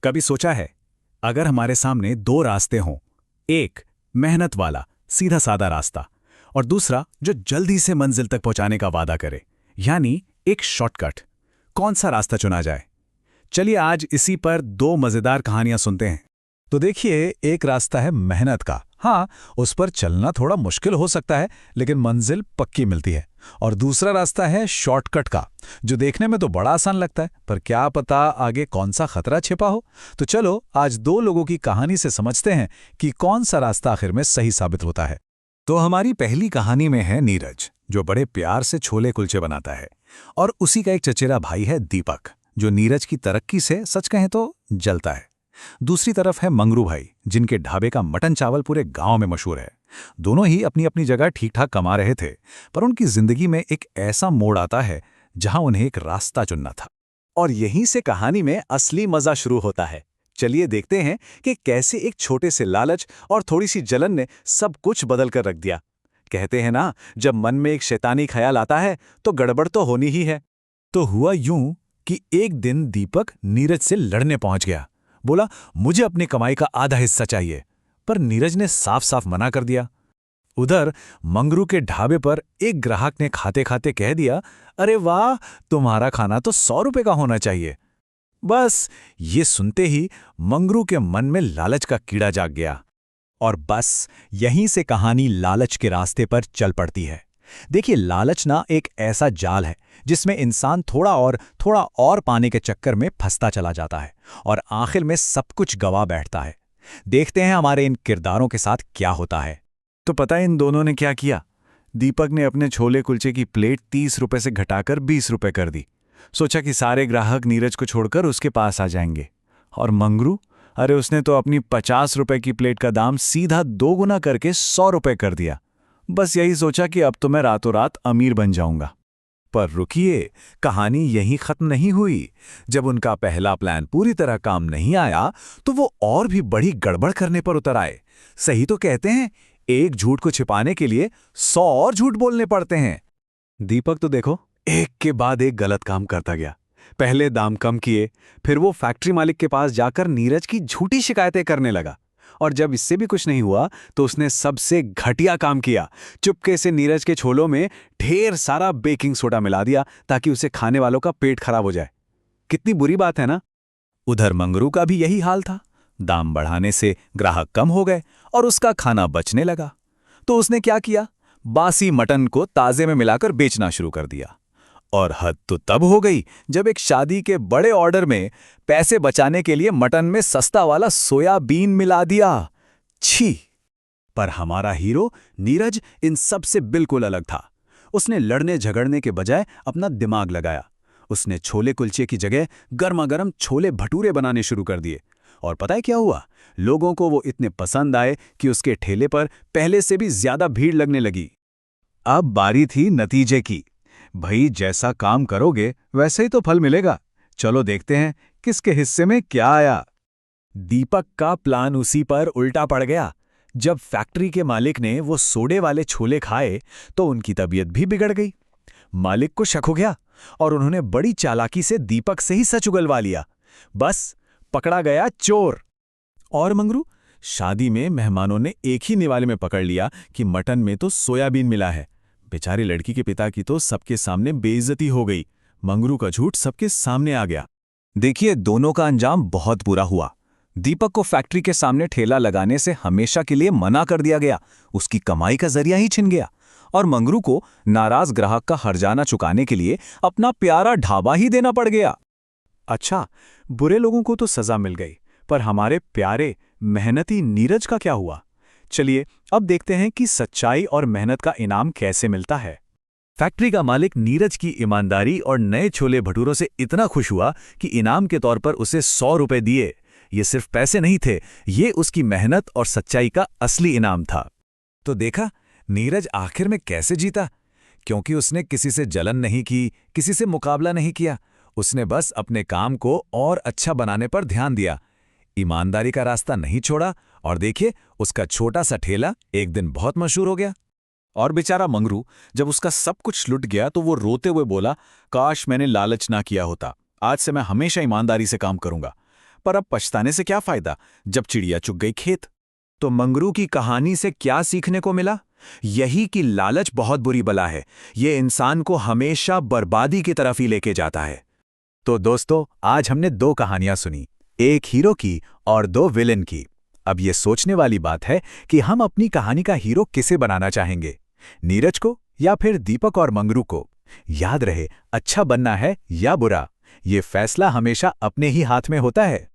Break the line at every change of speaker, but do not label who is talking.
कभी सोचा है, अगर हमारे सामने दो रास्ते हों, एक मेहनत वाला सीधा साधा रास्ता और दूसरा जो जल्दी से मंजिल तक पहुंचाने का वादा करे, यानी एक शॉर्टकट, कौन सा रास्ता चुना जाए? चलिए आज इसी पर दो मजेदार कहानियां सुनते हैं।
तो देखिए, एक रास्ता है मेहनत का। हाँ, उस पर चलना थोड़ा मुश्किल हो सकता है, लेकिन मंजिल पक्की मिलती है। और दूसरा रास्ता है शॉर्टकट का, जो देखने में तो बड़ा आसान लगता है, पर क्या पता आगे कौन सा खतरा छिपा हो। तो चलो आज दो लोगों की कहानी से समझते हैं कि कौन सा रास्ता आखिर में सही साबित होता है।
तो हमारी पहली कहानी में है नीरज, जो बड़े प्यार से छोले कुलचे बनाता है, और उसी का एक चचेरा भाई है दीपक, जो नीरज की तरक्की से सच कहें तो जलता है। दूसरी तरफ है मंगरू भाई, जिनके ढाबे का मटन चावल पूरे गांव में मशहूर है। दोनों ही अपनी अपनी जगह ठीक ठाक कमा रहे थे, पर उनकी जिंदगी में एक ऐसा मोड़ आता है जहां उन्हें एक रास्ता चुनना था।
और यहीं से कहानी में असली मजा शुरू होता है। चलिए देखते हैं कि कैसे एक छोटे से लालच और थोड़ी सी जलन ने सब कुछ बदल कर रख दिया। कहते हैं ना, जब मन में एक शैतानी ख्याल आता है तो गड़बड़ तो होनी ही है।
तो हुआ यूं कि एक दिन दीपक नीरज से लड़ने पहुंच गया। बोला, मुझे अपनी कमाई का आधा हिस्सा चाहिए। पर नीरज ने साफ साफ मना कर दिया। उधर मंगरू के ढाबे पर एक ग्राहक ने खाते खाते कह दिया, अरे वाह, तुम्हारा खाना तो 100 रुपए का होना चाहिए। बस ये सुनते ही मंगरू के मन में लालच का कीड़ा जाग गया। और बस यहीं से कहानी लालच के रास्ते पर चल पड़ती है। देखिए, लालच ना एक ऐसा जाल है जिसमें इंसान थोड़ा और पाने के चक्कर में फंसता चला जाता है और आखिर में सब कुछ गवा बैठता है। देखते हैं हमारे इन किरदारों के साथ क्या होता है।
तो पता है इन दोनों ने क्या किया? दीपक ने अपने छोले कुलचे की प्लेट 30 रुपए से घटाकर 20 रुपए कर दी। सोचा कि सारे ग्राहक नीरज को छोड़कर उसके पास आ जाएंगे। और मंगरू, अरे उसने तो अपनी 50 रुपए की प्लेट का दाम सीधा 2 गुना करके 100 रुपए कर दिया। बस यही सोचा कि अब तो मैं रातों रात अमीर बन जाऊंगा। पर रुकिए, कहानी यहीं खत्म नहीं हुई। जब उनका पहला प्लान पूरी तरह काम नहीं आया तो वो और भी बड़ी गड़बड़ करने पर उतर आए। सही तो कहते हैं, एक झूठ को छिपाने के लिए 100 और झूठ बोलने पड़ते हैं। दीपक तो देखो, एक के बाद एक गलत काम करता गया। पहले दाम कम किए, फिर वो फैक्ट्री मालिक के पास जाकर नीरज की झूठी शिकायतें करने लगा। और जब इससे भी कुछ नहीं हुआ तो उसने सबसे घटिया काम किया। चुपके से नीरज के छोलों में ढेर सारा बेकिंग सोडा मिला दिया ताकि उसे खाने वालों का पेट खराब हो जाए। कितनी बुरी बात है ना? उधर मंगरू का भी यही हाल था। दाम बढ़ाने से ग्राहक कम हो गए और उसका खाना बचने लगा। तो उसने क्या किया? बासी मटन को ताजे में मिलाकर बेचना शुरू कर दिया। और हद तो तब हो गई जब एक शादी के बड़े ऑर्डर में पैसे बचाने के लिए मटन में सस्ता वाला सोयाबीन मिला दिया। छी! पर हमारा हीरो नीरज इन सब से बिल्कुल अलग था। उसने लड़ने झगड़ने के बजाय अपना दिमाग लगाया। उसने छोले कुलचे की जगह गर्मा-गर्म छोले भटूरे बनाने शुरू कर दिए। और पता है क्या हुआ? लोगों को वो इतने पसंद आए कि उसके ठेले पर पहले से भी ज्यादा भीड़ लगने लगी। अब बारी थी नतीजे की। भाई, जैसा काम करोगे वैसे ही तो फल मिलेगा। चलो देखते हैं किसके हिस्से में क्या आया। दीपक का प्लान उसी पर उल्टा पड़ गया। जब फैक्ट्री के मालिक ने वो सोडे वाले छोले खाए तो उनकी तबीयत भी बिगड़ गई। मालिक को शक हो गया और उन्होंने बड़ी चालाकी से दीपक से ही सच उगलवा लिया। बस पकड़ा गया चोर। और मंगरू, शादी में मेहमानों ने एक ही निवाले में पकड़ लिया कि मटन में तो सोयाबीन मिला है। बेचारी लड़की के पिता की तो सबके सामने बेइज्जती हो गई। मंगरू का झूठ सबके सामने आ गया। देखिए, दोनों का अंजाम बहुत बुरा हुआ। दीपक को फैक्ट्री के सामने ठेला लगाने से हमेशा के लिए मना कर दिया गया। उसकी कमाई का जरिया ही छिन गया। और मंगरू को नाराज ग्राहक का हर्जाना चुकाने के लिए अपना प्यारा ढाबा ही देना पड़ गया। अच्छा, बुरे लोगों को तो सजा मिल गई, पर हमारे प्यारे मेहनती नीरज का क्या हुआ? चलिए अब देखते हैं कि सच्चाई और मेहनत का इनाम कैसे मिलता है। फैक्ट्री का मालिक नीरज की ईमानदारी और नए छोले भटूरों से इतना खुश हुआ कि इनाम के तौर पर उसे 100 रुपए दिए। ये सिर्फ पैसे नहीं थे, ये उसकी मेहनत और सच्चाई का असली इनाम था। तो देखा, नीरज आखिर में कैसे जीता? क्योंकि उसने किसी से जलन नहीं की, किसी से मुकाबला नहीं किया। उसने बस अपने काम को और अच्छा बनाने पर ध्यान दिया, ईमानदारी का रास्ता नहीं छोड़ा। और देखिए, उसका छोटा सा ठेला एक दिन बहुत मशहूर हो गया। और बेचारा मंगरू, जब उसका सब कुछ लुट गया तो वो रोते हुए बोला, काश मैंने लालच ना किया होता, आज से मैं हमेशा ईमानदारी से काम करूंगा। पर अब पछताने से क्या फायदा जब चिड़िया चुग गई खेत।
तो मंगरू की कहानी से क्या सीखने को मिला? यही कि लालच बहुत बुरी बला है। ये इंसान को हमेशा बर्बादी की तरफ ही लेके जाता है। तो दोस्तों, आज हमने 2 कहानियां सुनी, एक हीरो की और 2 विलेन की। अब ये सोचने वाली बात है कि हम अपनी कहानी का हीरो किसे बनाना चाहेंगे, नीरज को या फिर दीपक और मंगरू को। याद रहे, अच्छा बनना है या बुरा, ये फैसला हमेशा अपने ही हाथ में होता है।